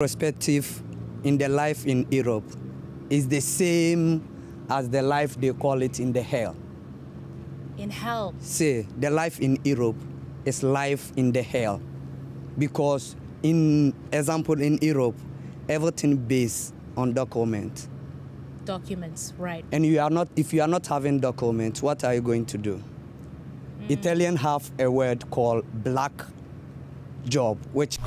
perspective in the life in Europe is the same as the life they call it in the hell. In hell? Say, the life in Europe is life in the hell. Because in example in Europe, everything based on documents. Documents, right. And if you are not having documents, what are you going to do? Italian have a word called black job, which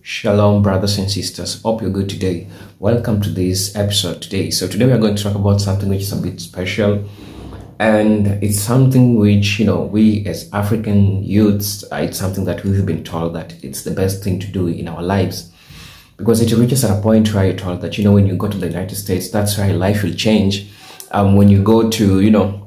Shalom, brothers and sisters. Hope you're good today. Welcome to this episode today. So today we are going to talk about something which is a bit special, and it's something which, we as African youths, it's something that we've been told that it's the best thing to do in our lives, because it reaches at a point where you're told that, when you go to the United States, that's where your life will change. When you go to,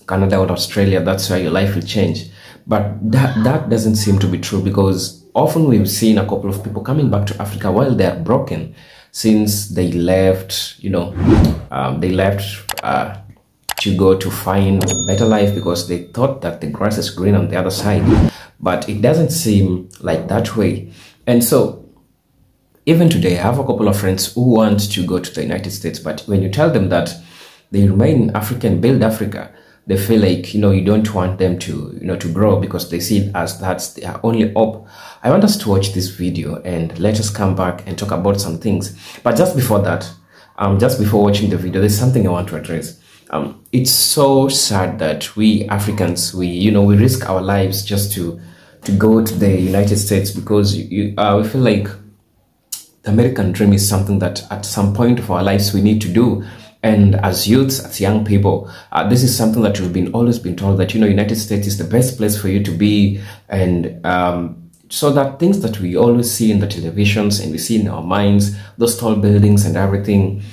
Canada or Australia, that's where your life will change. But that doesn't seem to be true, because often we've seen a couple of people coming back to Africa while they are broken, since they left, they left to go to find a better life because they thought that the grass is green on the other side. But it doesn't seem like that way. And so even today, I have a couple of friends who want to go to the United States, but when you tell them that they remain in Africa and build Africa, they feel like, you don't want them to, to grow, because they see it as that's their only hope. I want us to watch this video and let us come back and talk about some things. But just before that, just before watching the video, there's something I want to address. It's so sad that we Africans, we risk our lives just to go to the United States, because we feel like the American dream is something that at some point of our lives we need to do. And as youths, as young people, this is something that we've always been told that, United States is the best place for you to be. And so that things that we always see in the televisions and we see in our minds, those tall buildings and everything,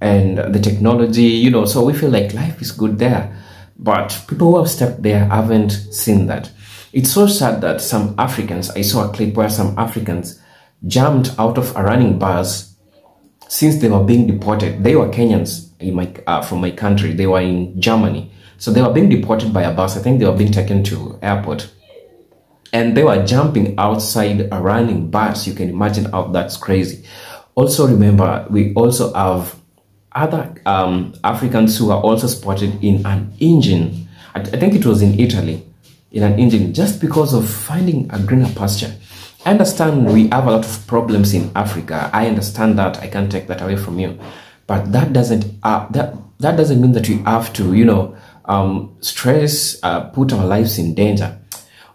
and the technology, so we feel like life is good there. But people who have stepped there haven't seen that. It's so sad that some Africans, I saw a clip where some Africans jumped out of a running bus since they were being deported. They were Kenyans from my country. They were in Germany. So they were being deported by a bus. I think they were being taken to airport. And they were jumping outside a running bus. You can imagine how that's crazy. Also remember, we also have other Africans who are also spotted in an engine. I think it was in Italy, in an engine, just because of finding a greener pasture. I understand we have a lot of problems in Africa. I understand that. I can't take that away from you. But that doesn't mean that we have to, stress, put our lives in danger.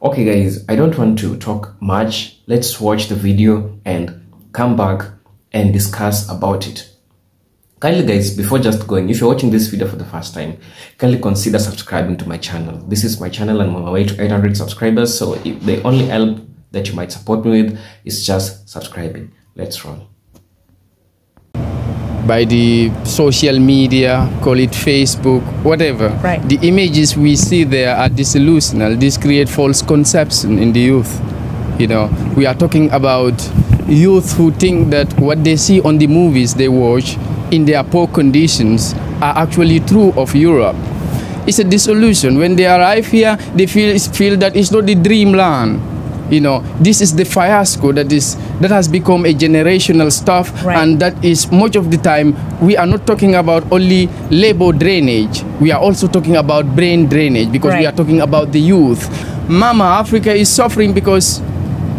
Okay, guys, I don't want to talk much. Let's watch the video and come back and discuss about it. Kindly, guys, before just going, if you're watching this video for the first time, kindly consider subscribing to my channel. This is my channel and I'm on my way to 800 subscribers. So if the only help that you might support me with is just subscribing. Let's roll. By the social media, call it Facebook, whatever. Right. The images we see there are disillusional. This creates false conception in the youth. We are talking about youth who think that what they see on the movies they watch in their poor conditions are actually true of Europe. It's a disillusion. When they arrive here, they feel that it's not the dreamland. This is the fiasco that has become a generational stuff, right. And that is much of the time we are not talking about only labor drainage. We are also talking about brain drainage, because we are talking about the youth. Mama, Africa is suffering because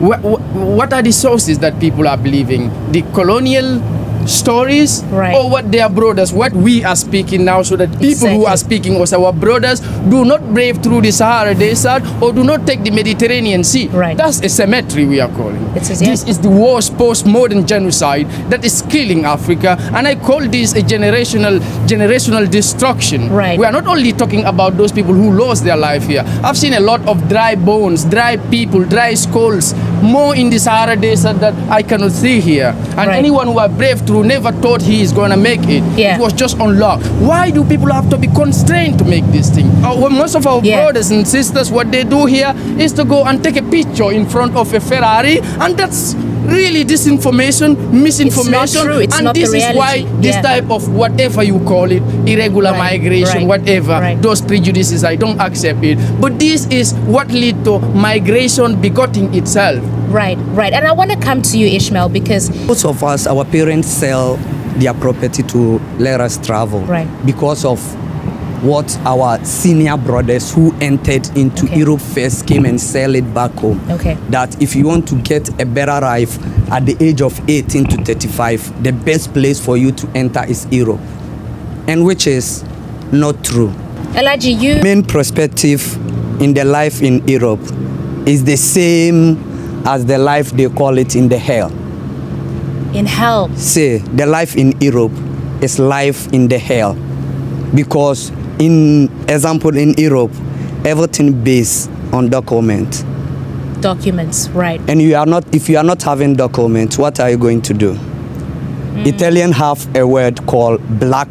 what are the sources that people are believing? The colonial stories, right. Or what their brothers, what we are speaking now, so that people who are speaking as our brothers do not brave through the Sahara Desert or do not take the Mediterranean Sea. Right. That's a cemetery we are calling. This is the worst postmodern genocide that is killing Africa, and I call this a generational destruction. Right. We are not only talking about those people who lost their life here. I've seen a lot of dry bones, dry people, dry skulls, more in the Sahara Desert that I cannot see here. And anyone who are brave through never thought he is going to make it. It was just unlocked. Why do people have to be constrained to make this thing? Most of our brothers and sisters, what they do here is to go and take a picture in front of a Ferrari, and that's really disinformation, misinformation. It's not true. It's and not this the reality. is why this type of whatever you call it, irregular migration, whatever, those prejudices, I don't accept it. But this is what lead to migration begetting itself. Right. And I want to come to you, Ishmael, because most of us, our parents sell their property to let us travel because of what our senior brothers who entered into Europe first came and sell it back home. That if you want to get a better life at the age of 18 to 35, the best place for you to enter is Europe. And which is not true. Elijah, you... main perspective in the life in Europe is the same as the life they call it in the hell. In hell? Say, the life in Europe is life in the hell. Because in example in Europe, everything based on documents, right? And if you are not having documents, what are you going to do? Italian have a word called black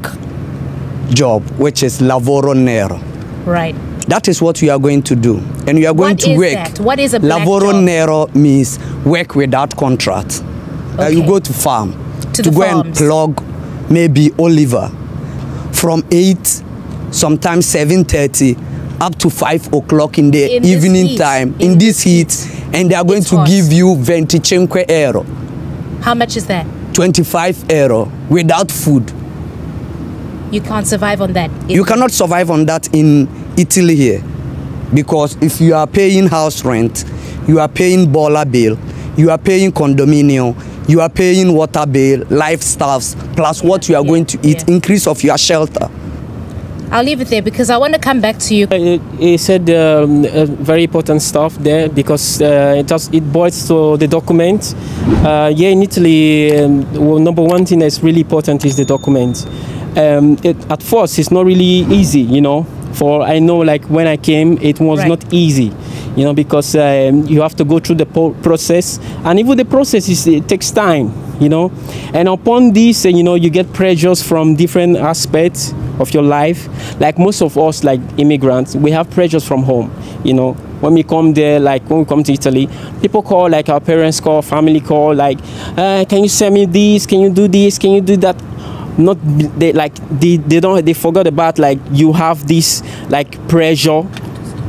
job, which is lavoro nero. Right. That is what you are going to do, and you are going to work. That? What is a black lavoro job? nero means work without contract. You go to farm to go and plug maybe oliver from 8, sometimes 7:30 up to 5 o'clock in the evening time in this heat, and they are going to give you 25 euro. How much is that? 25 euro without food. You can't survive on that. You cannot survive on that in Italy here, because if you are paying house rent, you are paying boiler bill, you are paying condominium, you are paying water bill, lifestyles, plus what you are going to eat, increase of your shelter. I'll leave it there because I want to come back to you. He said very important stuff there, because it boils to the document. In Italy, number one thing that's really important is the document. At first, it's not really easy, you know. For I know, like when I came, it was not easy, you know, because you have to go through the process, and even the process it takes time, you know. And upon this, you know, you get pressures from different aspects of your life. Like most of us, like immigrants, we have pressures from home, you know. When we come there, like when we come to Italy, people call, like our parents call, family call, like, can you send me this? Can you do this? Can you do that? Not they forgot about, like, you have this like pressure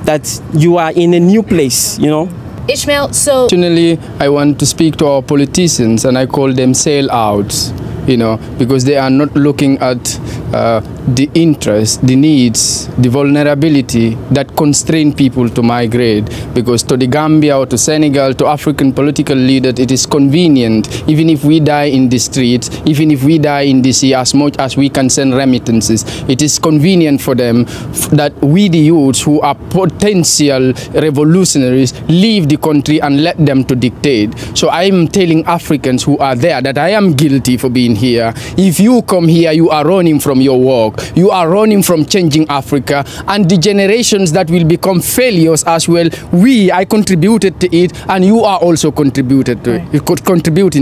that you are in a new place, you know. Ishmael, so personally, I want to speak to our politicians, and I call them sellouts, you know, because they are not looking at the interests, the needs, the vulnerability that constrain people to migrate. Because to the Gambia or to Senegal, to African political leaders, it is convenient, even if we die in the streets, even if we die in the sea, as much as we can send remittances, it is convenient for them that we, the youths who are potential revolutionaries, leave the country and let them to dictate. So I am telling Africans who are there that I am guilty for being here. If you come here, you are running from your work. You are running from changing Africa, and the generations that will become failures as well. I contributed to it, and you are also contributing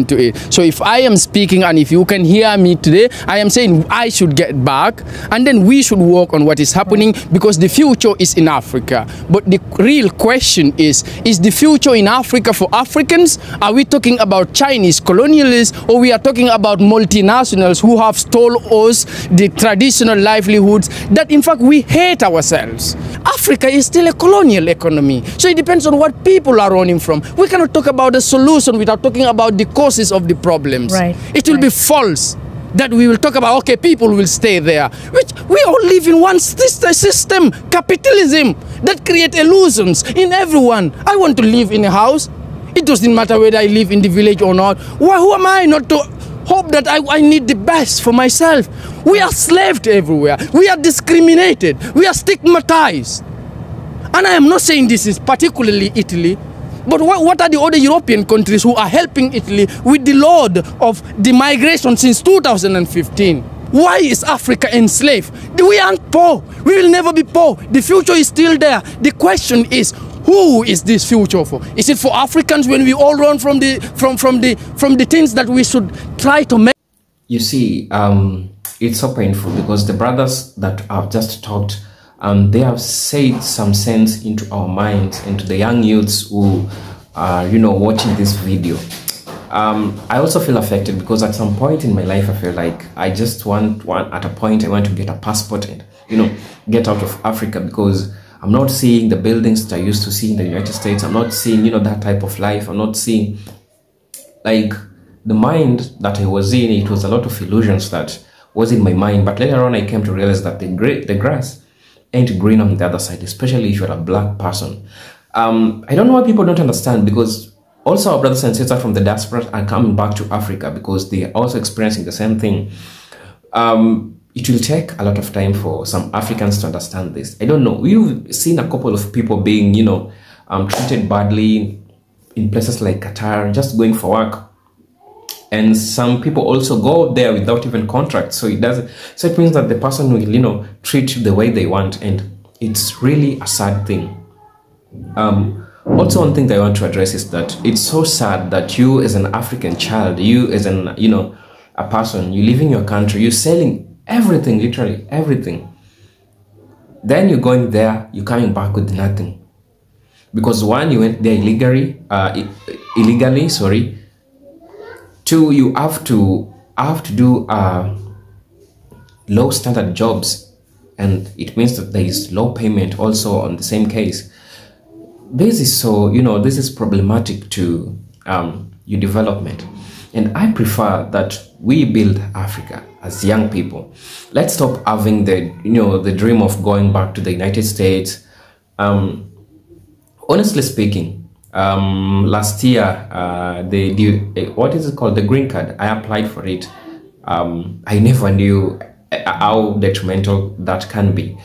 to it. So if I am speaking, and if you can hear me today, I am saying I should get back, and then we should work on what is happening, because the future is in Africa. But the real question is the future in Africa for Africans? Are we talking about Chinese colonialists, or we are talking about multinationals who have stolen us the traditional livelihoods that in fact we hate ourselves? Africa is still a colonial economy, so it depends on what people are running from. We cannot talk about the solution without talking about the causes of the problems. It will be false that we will talk about, okay, people will stay there, which we all live in one system, capitalism, that create illusions in everyone. I want to live in a house. It doesn't matter whether I live in the village or not. Who am I not to hope that I need the best for myself? We are slaved everywhere. We are discriminated. We are stigmatized. And I am not saying this is particularly Italy, but what are the other European countries who are helping Italy with the load of the migration since 2015? Why is Africa enslaved? We aren't poor. We will never be poor. The future is still there. The question is, Who is this future for? Is it for Africans when we all run from the things that we should try to make? You see, it's so painful because the brothers that I've just talked, they have said some sense into our minds, into the young youths who are, watching this video. I also feel affected because at some point in my life, I feel like I just want to get a passport and, get out of Africa, because I'm not seeing the buildings that I used to see in the United States. I'm not seeing, that type of life. I'm not seeing, like, the mind that I was in. It was a lot of illusions that was in my mind. But later on, I came to realize that the grass ain't green on the other side, especially if you're a black person. I don't know why people don't understand, because also our brothers and sisters from the diaspora are coming back to Africa because they are also experiencing the same thing. It will take a lot of time for some Africans to understand this. I don't know. We've seen a couple of people being, treated badly in places like Qatar, just going for work. And some people also go there without even contracts. So it means that the person will, treat the way they want. And it's really a sad thing. Also, one thing that I want to address is that it's so sad that you as an African child, you as an, a person, you live in your country, you're selling everything, literally everything. Then you're going there, you're coming back with nothing. Because one, you went there illegally, sorry. Two, you have to do low standard jobs, and it means that there is low payment also on the same case. This is so, this is problematic to your development. And I prefer that we build Africa as young people. Let's stop having the dream of going back to the United States. Honestly speaking, last year, what is it called? The green card. I applied for it. I never knew how detrimental that can be.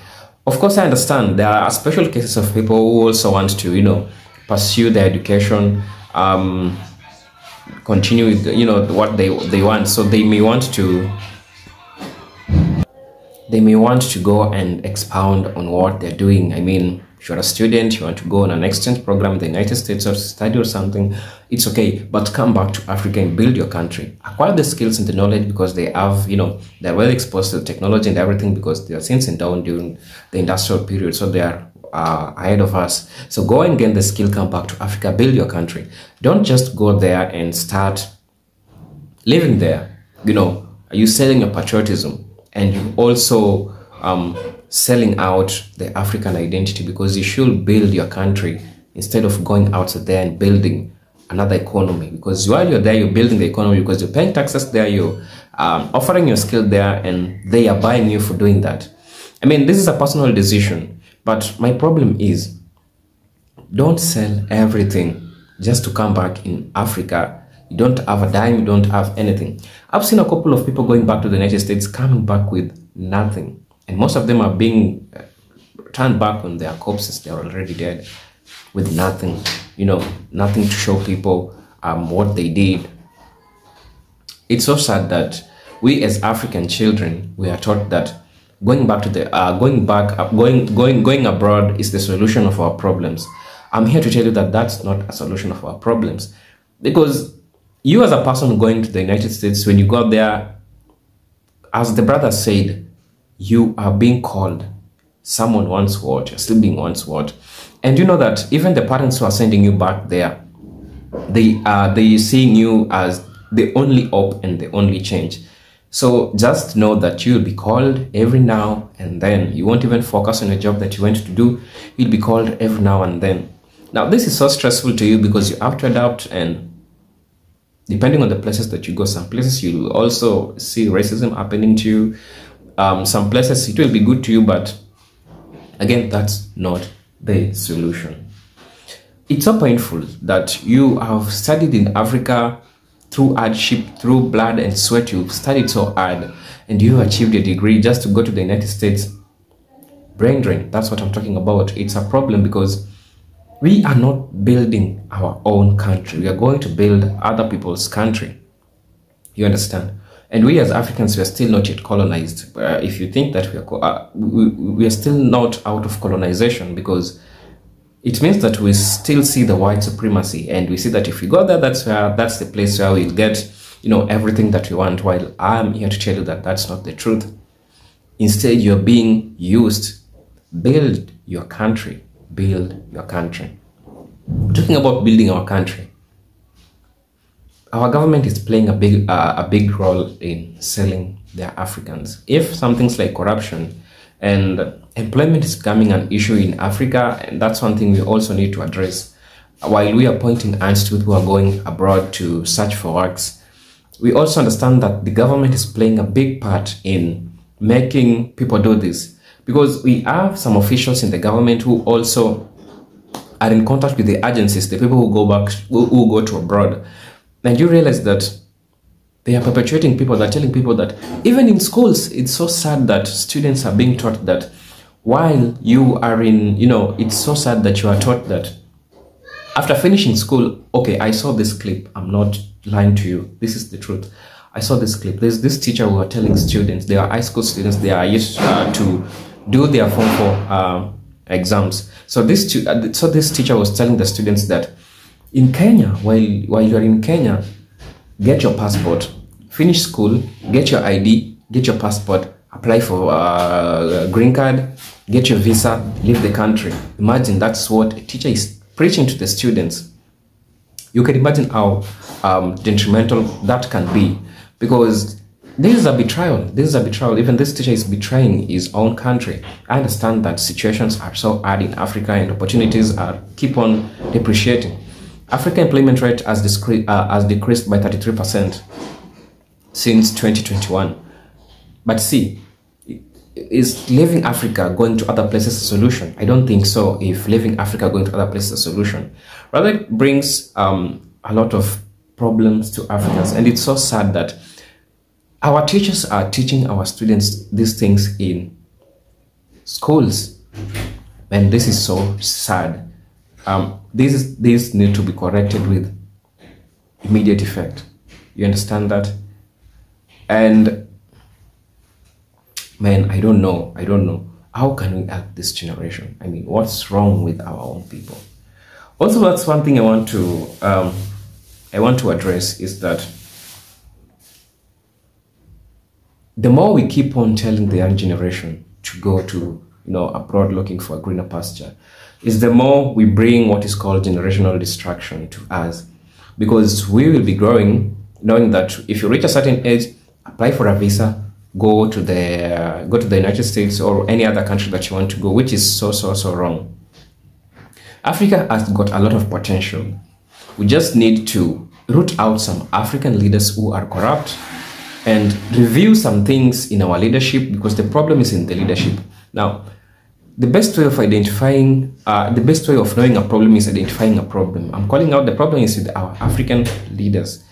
Of course, I understand there are special cases of people who also want to, pursue their education, continue with, what they want. So they may want to go and expound on what they're doing. I mean, if you're a student, you want to go on an exchange program in the United States or study or something, it's okay. But come back to Africa and build your country. Acquire the skills and the knowledge, because they have, they're well exposed to the technology and everything, because they are since and down during the industrial period. So they are ahead of us. So go and get the skill, come back to Africa, build your country. Don't just go there and start living there. Are you selling your patriotism, and you also selling out the African identity, because you should build your country instead of going out there and building another economy. Because while you're there, you're building the economy because you're paying taxes there, you're offering your skill there, and they are buying you for doing that. I mean, this is a personal decision, but my problem is, don't sell everything just to come back in Africa. You don't have a dime, you don't have anything. I've seen a couple of people going back to the United States coming back with nothing. And most of them are being turned back on their corpses. They're already dead with nothing, nothing to show people what they did. It's so sad that we as African children, we are taught that going abroad is the solution of our problems. I'm here to tell you that that's not a solution of our problems, because you as a person going to the United States, when you got there, as the brother said, you are being called someone wants what, you're still being wants what. And you know that even the parents who are sending you back there, they seeing you as the only hope and the only change. So just know that you'll be called every now and then. You won't even focus on a job that you went to do. You'll be called every now and then. Now, this is so stressful to you because you have to adapt, and depending on the places that you go, some places you'll also see racism happening to you. Some places it will be good to you, but again, that's not the solution. It's so painful that you have studied in Africa through hardship, through blood and sweat. You've studied so hard and you achieved a degree just to go to the United States. Brain drain, that's what I'm talking about. It's a problem because we are not building our own country. We are going to build other people's country. You understand? And we as Africans, we are still not yet colonized. If you think that we are still not out of colonization, because it means that we still see the white supremacy, and we see that if we go there, that's the place where we'll get, you know, everything that we want. While I'm here to tell you that that's not the truth. Instead, you're being used. Build your country. Build your country. Talking about building our country, our government is playing a big role in selling their Africans. If some things like corruption and employment is becoming an issue in Africa, and that's one thing we also need to address. While we are appointing ants who are going abroad to search for works, we also understand that the government is playing a big part in making people do this, because we have some officials in the government who also are in contact with the agencies, the people who go back, who go to abroad. And you realize that they are perpetuating people. They're telling people that even in schools, it's so sad that students are being taught that while you are in, you know, it's so sad that you are taught that after finishing school, okay, I saw this clip. I'm not lying to you. This is the truth. I saw this clip. There's this teacher who are telling students, they are high school students, they are used to do their Form 4 exams. So this teacher was telling the students that in Kenya, while you're in Kenya, get your passport, finish school, get your ID, get your passport, apply for a green card, get your visa, leave the country. Imagine that's what a teacher is preaching to the students. You can imagine how detrimental that can be, because this is a betrayal. This is a betrayal. Even this teacher is betraying his own country. I understand that situations are so hard in Africa and opportunities keep on depreciating. African employment rate has decreased by 33% since 2021. But see, is leaving Africa going to other places a solution? I don't think so. If leaving Africa going to other places a solution, rather it brings a lot of problems to Africans. And it's so sad that our teachers are teaching our students these things in schools, and this is so sad. This need to be corrected with immediate effect. You understand that? And man, I don't know. How can we help this generation? I mean, what's wrong with our own people? Also, that's one thing I want to address is that the more we keep on telling the young generation to go to, you know, abroad looking for a greener pasture, is the more we bring what is called generational destruction to us, because we will be growing knowing that if you reach a certain age, apply for a visa, go to the United States or any other country that you want to go, which is so wrong. Africa has got a lot of potential. We just need to root out some African leaders who are corrupt and review some things in our leadership, because the problem is in the leadership. Now, the best way of knowing a problem is identifying a problem. I'm calling out the problem is with our African leaders,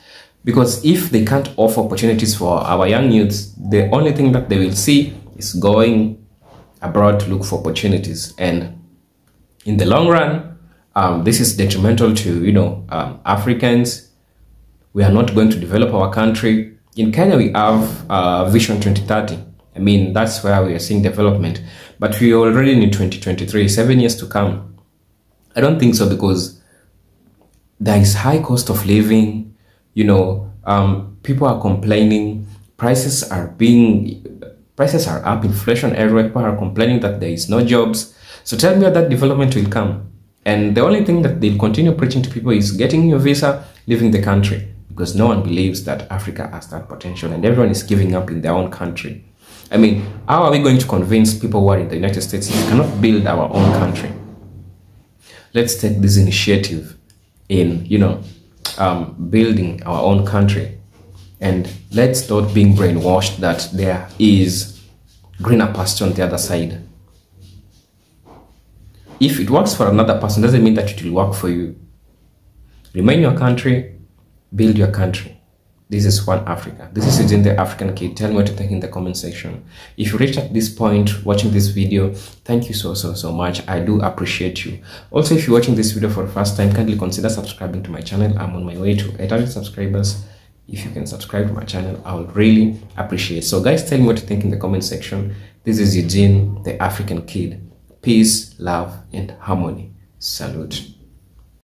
because if they can't offer opportunities for our young youths, the only thing that they will see is going abroad to look for opportunities. And in the long run, this is detrimental to, you know, Africans. We are not going to develop our country. In Kenya, we have Vision 2030. I mean, that's where we are seeing development. But we are already in 2023, 7 years to come. I don't think so, because there is high cost of living. You know, people are complaining. Prices are up, inflation everywhere. People are complaining that there is no jobs. So tell me how that development will come. And the only thing that they'll continue preaching to people is getting your visa, leaving the country, because no one believes that Africa has that potential, and everyone is giving up in their own country. I mean, how are we going to convince people who are in the United States we cannot build our own country? Let's take this initiative in, you know, building our own country, and let's stop being brainwashed that there is greener pasture on the other side. If it works for another person, doesn't mean that it will work for you. Remain your country, build your country. This is One Africa. This is Eugene the African Kid. Tell me what you think in the comment section. If you reached at this point watching this video, thank you so much. I do appreciate you. Also, if you're watching this video for the first time, kindly consider subscribing to my channel. I'm on my way to 800 subscribers. If you can subscribe to my channel, I would really appreciate it. So guys, tell me what you think in the comment section. This is Eugene the African Kid. Peace, love, and harmony. Salute.